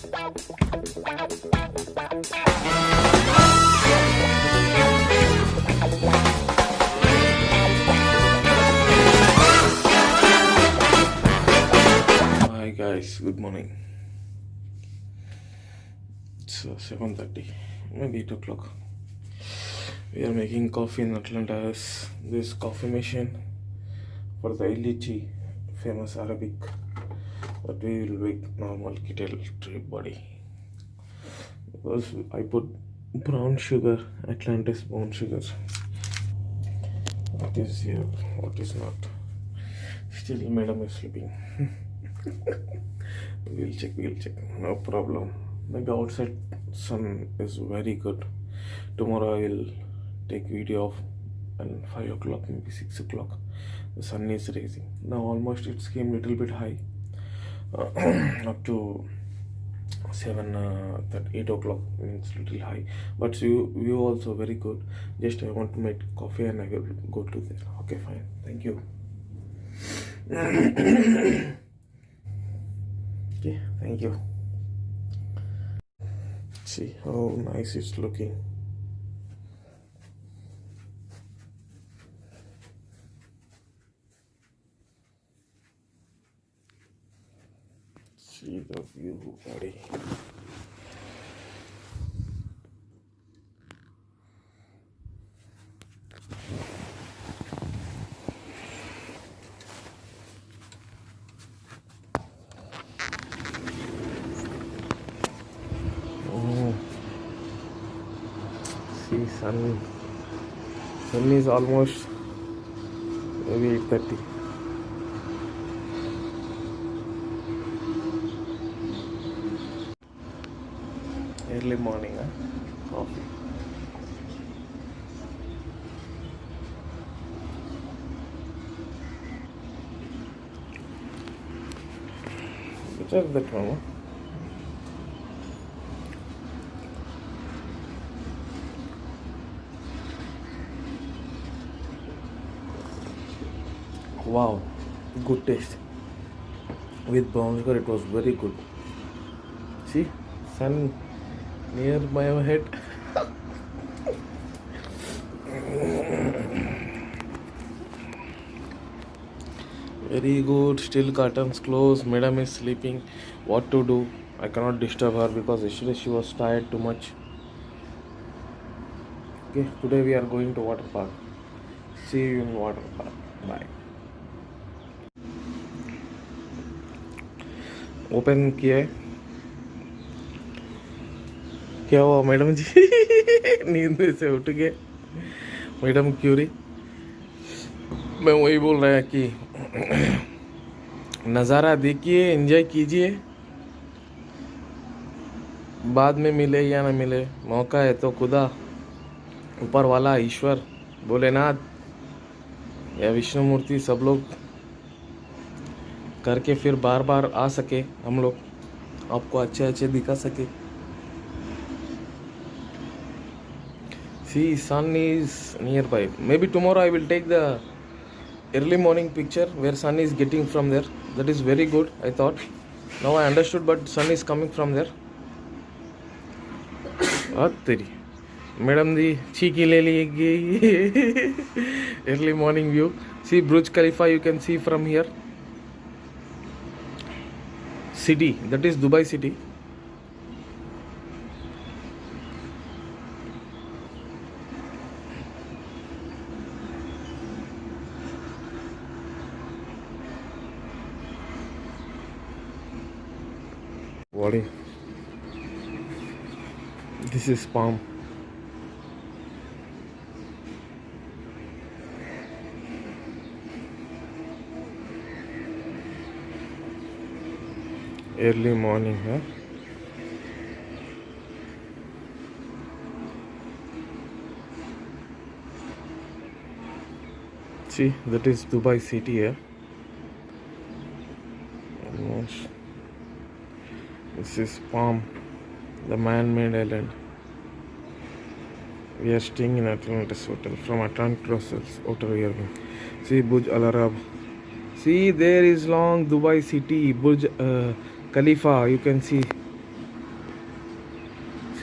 Hi guys, good morning. It's 7:30, maybe 8 o'clock. We are making coffee in Atlanta. This coffee machine for the Illichi, famous Arabic, but we will make normal kettle drip body because I put brown sugar, Atlantis brown sugar. What is here? What is not? Still, madam is sleeping. We'll check. No problem. Maybe outside sun is very good. Tomorrow I will take video of and 5 o'clock, maybe 6 o'clock. The sun is rising. Now almost it's came little bit high. Up to 8 o'clock means little high. But view also very good. Just I want to make coffee and I will go to there. Okay, fine. Thank you. Okay, thank you. See how nice it's looking. See the view, buddy. See, sun is almost maybe 8:30. Early morning, coffee. Which is that one? Wow, good taste. With brown sugar, it was very good. See, sun near my head. Very good. Still curtains closed. Madam is sleeping. What to do? I cannot disturb her because yesterday she was tired too much. Okay, today we are going to water park. See you in water park. Bye. Open किया है. क्या हुआ madam जी? नींद से उठ गए madam Curie. मैं वही बोल रहा है कि नज़ारा देखिए, एंजॉय कीजिए. बाद में मिले या ना मिले, मौका है तो खुदा ऊपर वाला ईश्वर भोलेनाथ या विष्णु मूर्ति सब लोग करके फिर बार बार आ सके, हम लोग आपको अच्छे दिखा सके. See, sun is nearby. Maybe tomorrow I will take the early morning picture where sun is getting from there. That is very good, I thought. Now I understood, but sun is coming from there. तेरी madam दी cheeky ले ली. Early morning view. See Burj Khalifa, you can see from here. City, that is Dubai city. What? This is Palm. Early morning, huh? See, that is Dubai city here. Almost. This is Palm, the man-made island. We are staying in Atlantis Hotel from Atlantis Hotel here. See Burj Al Arab. See, there is long Dubai city, Burj Khalifa. You can see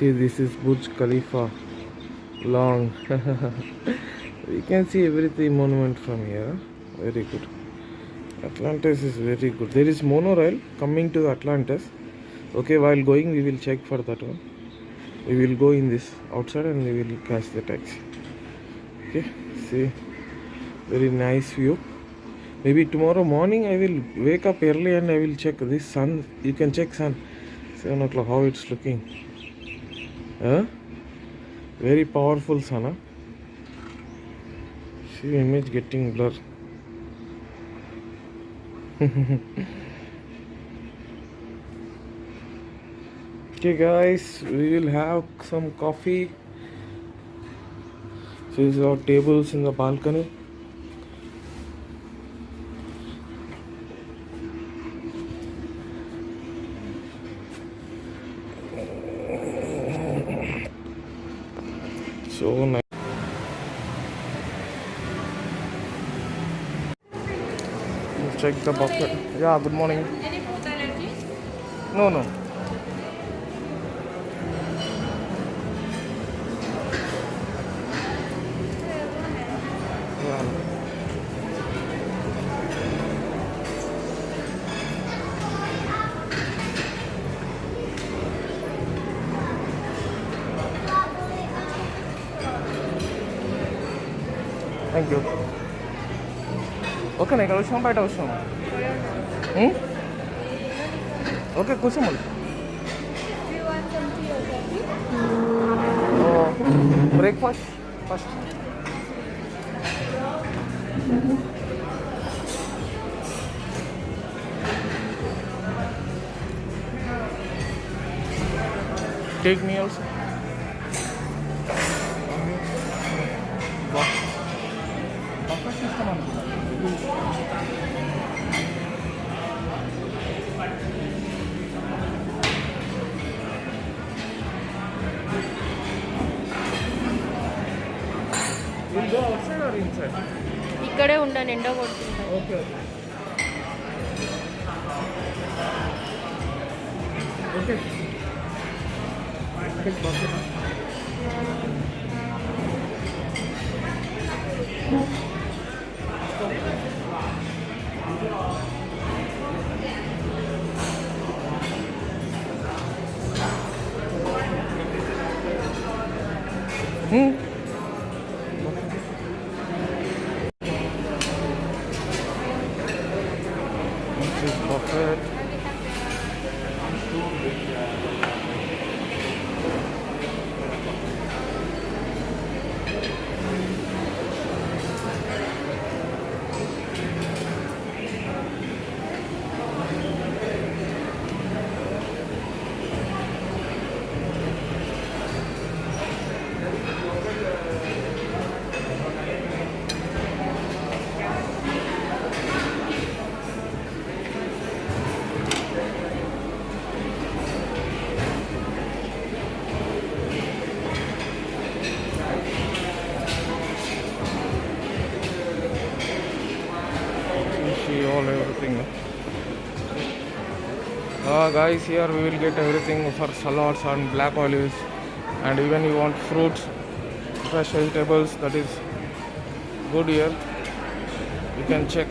See, this is Burj Khalifa. Long. We can see everything monument from here. Very good. Atlantis is very good. There is monorail coming to Atlantis. Okay, while going we will check for that one. We will go in this outside and we will catch the taxi. Okay, see, very nice view. Maybe tomorrow morning I will wake up early and I will check this sun. You can check sun 7 o'clock how it's looking. Very powerful sun. See, image getting blur. Okay guys, we will have some coffee. So these are our tables in the balcony. So nice. Check the buffet. Yeah, good morning. Any food allergies? No, no. Yeah. Thank you. Okay, 내가 오시면 빨리 오시면. 응? Okay, 구슬물. Do you want some tea or coffee? Breakfast first. Take me also. Buffet system We'll go outside or inside? ఇక్కడే ఉండండి ఎండ కొడుతుంది. Okay. Okay. Take buffet. This is buffet. See all everything. Guys, here we will get everything for salads and black olives, and even you want fruits, fresh vegetables, that is good here. You can check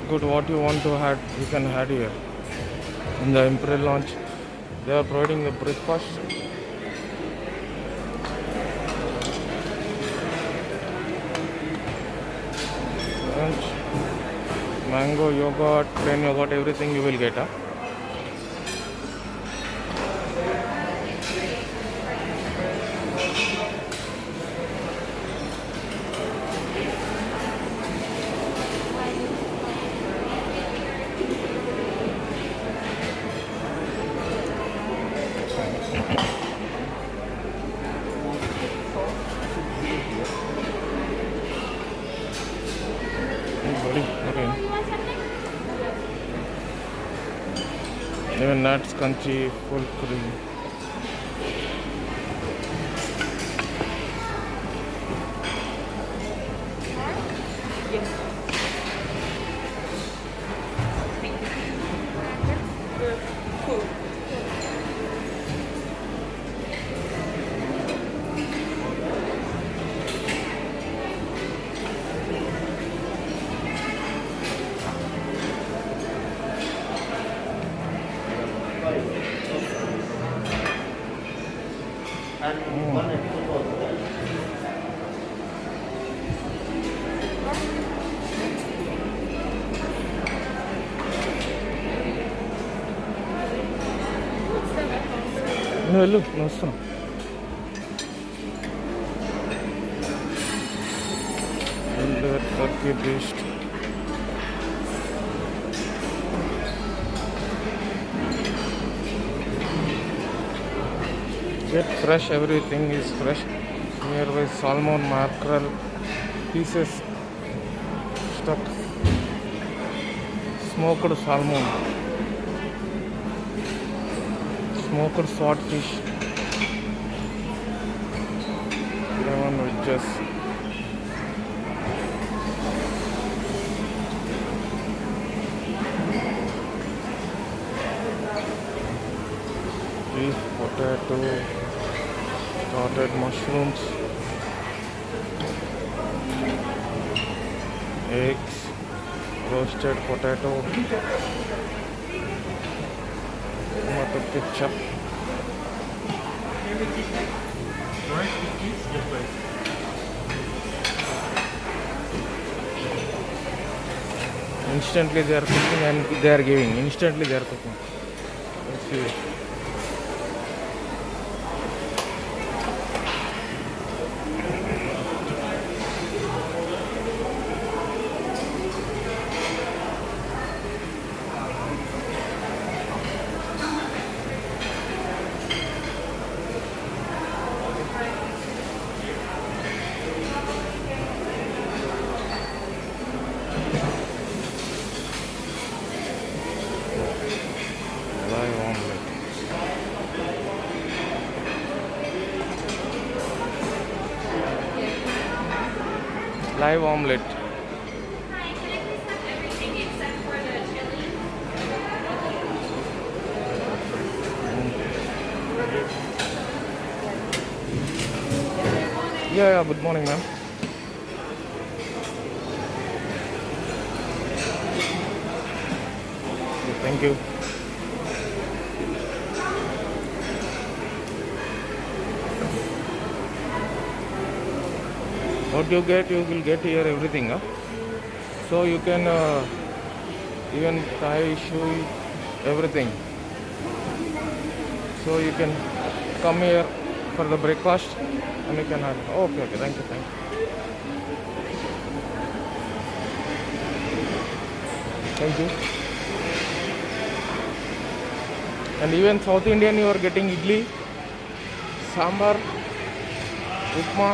good what you want to add, you can add here. In the Imperial Lounge, they are providing the breakfast. Lunch. Mango, yogurt, plain yogurt, everything you will get. Buddy, okay. Even nuts, crunchy, full cream. నువ్వు వెళ్ళు, నువ్వు వస్తున్నావు. Turkey based. Get fresh, everything is fresh. Nearby salmon, mackerel, pieces stuck. Smoked salmon, smoked swordfish, lemon wedges. Beef, potato, sauteed mushrooms, eggs, roasted potato, tomato ketchup. Instantly they are cooking and they are giving. Instantly they are cooking. Let's see. Live omelette. Live omelette. Yeah, good morning, ma'am. Okay, thank you. What you get, you will get here everything. Huh? So you can even Thai, shui, everything. So you can come here for the breakfast and you can have. Oh, okay, thank you, thank you. Thank you. And even South Indian, you are getting idli, sambar, upma,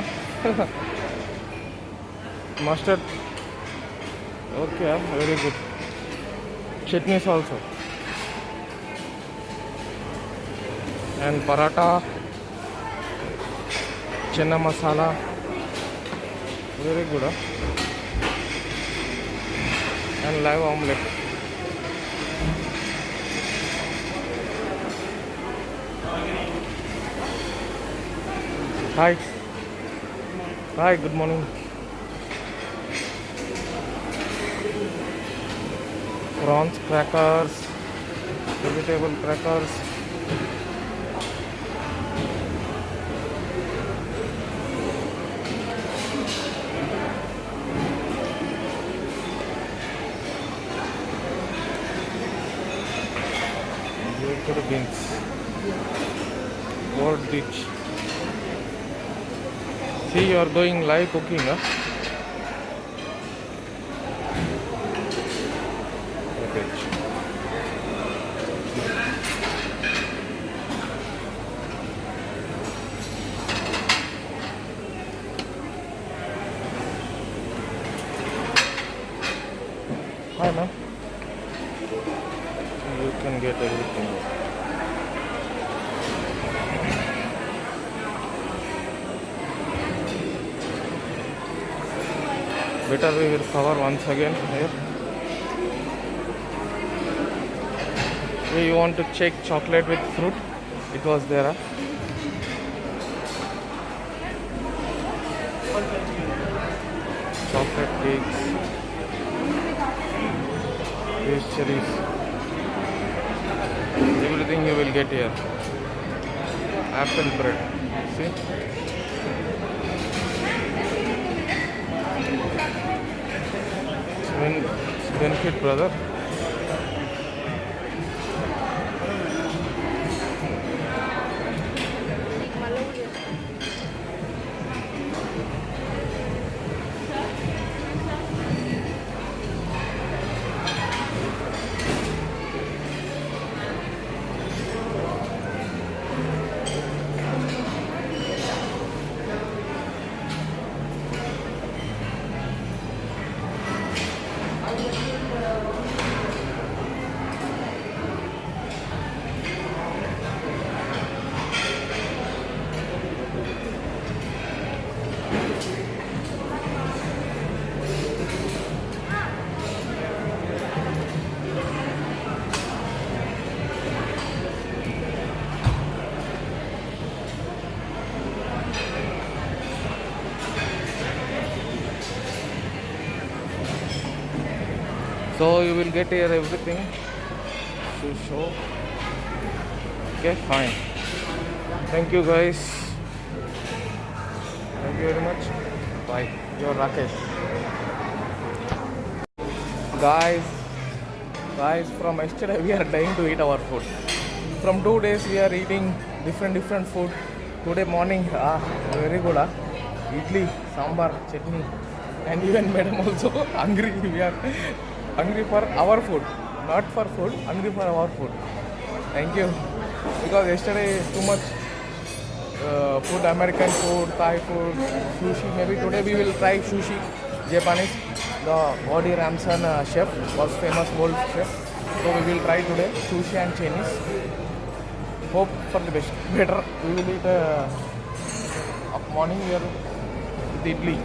mustard. Okay, very good. Chutneys also. And paratha, chana masala. Very good. Huh? And live omelette. Hi. Hi, good morning. Prawns crackers, vegetable crackers. Baked beans. Cold dish. See, you are doing live cooking, huh? Hi, ma'am. You can get everything. Better we will cover once again here. So you want to check chocolate with fruit? It was there. Huh? Chocolate cakes, pastries, everything you will get here. Apple bread. See? It's benefit, brother. So you will get here everything to show. Okay, fine. Thank you guys. Thank you very much. Bye. Your Rakesh. Guys, from yesterday we are dying to eat our food. From 2 days we are eating different food. Today morning, very good. Idli, sambar, chutney, and even madam also hungry. We are hungry for our food, not for food. Hungry for our food. Thank you. Because yesterday too much food, American food, Thai food, sushi. Maybe today we will try sushi, Japanese. The Gordon Ramsay chef was famous world chef. So we will try today sushi and Chinese. Hope for the best. Better we will eat morning here with idli.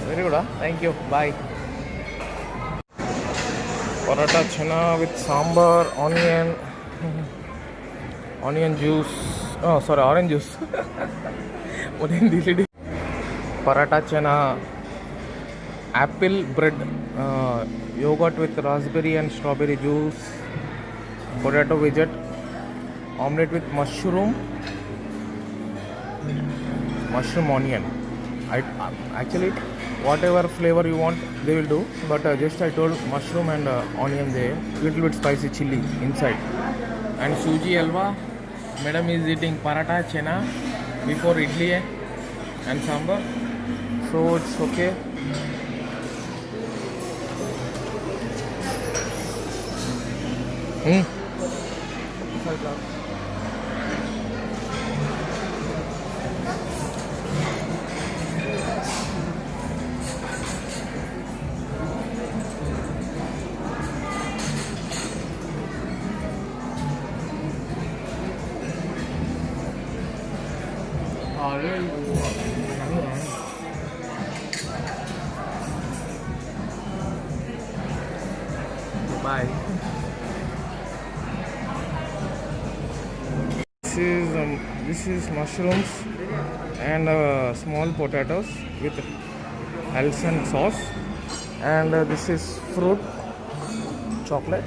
Very good. Thank you. Bye. Paratha chana with sambar, onion juice. Oh, sorry, orange juice. Paratha chana, apple bread, yogurt with raspberry and strawberry juice, potato widget, omelette with mushroom onion. Actually, whatever flavor you want, they will do. But just I told mushroom and onion there, little bit spicy chili inside. And suji alwa. Madam is eating paratha chena before idli and sambar. So it's okay. Bye. This is mushrooms and small potatoes with Alsan sauce, and this is fruit chocolate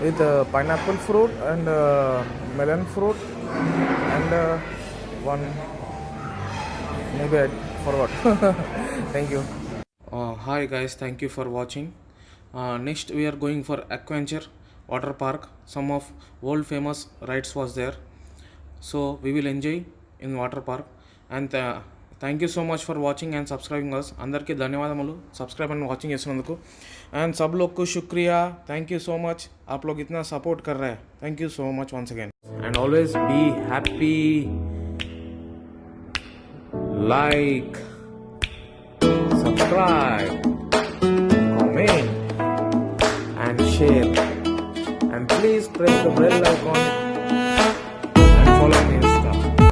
with pineapple fruit and melon fruit and one maybe I forgot. Thank you. Hi guys, thank you for watching. Next we are going for Aquaventure water park. Some of world famous rides was there, so we will enjoy in water park. And thank you so much for watching and subscribing us. अंदर के धन्यवाद subscribe and watching చేసినందుకు and सब लोग को शुक्रिया. Thank you so much. आप लोग इतना सपोर्ट कर रहे हैं. Thank you so much once again. And always be happy. Like, subscribe, comment and share, and please press the bell icon